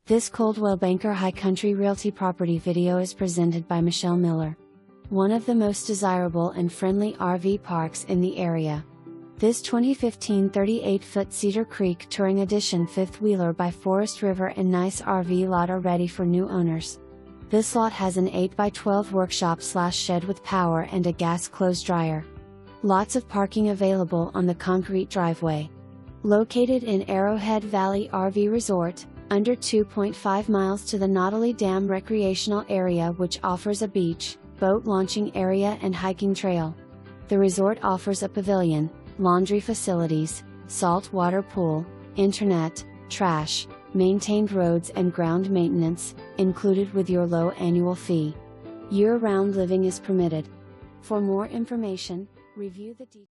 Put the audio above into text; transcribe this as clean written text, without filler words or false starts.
This Coldwell Banker High Country Realty property video is presented by Michelle Miller, one of the most desirable and friendly RV parks in the area. This 2015 38-foot Cedar Creek Touring Edition fifth-wheeler by Forest River and nice RV lot are ready for new owners. This lot has an 8x12 workshop/shed with power and a gas clothes dryer. Lots of parking available on the concrete driveway. Located in Arrowhead Valley RV Resort, under 2.5 miles to the Nottely Dam Recreational area, which offers a beach, boat launching area and hiking trail. The resort offers a pavilion, laundry facilities, salt water pool, internet, trash, maintained roads and ground maintenance, included with your low annual fee. Year-round living is permitted. For more information, review the details.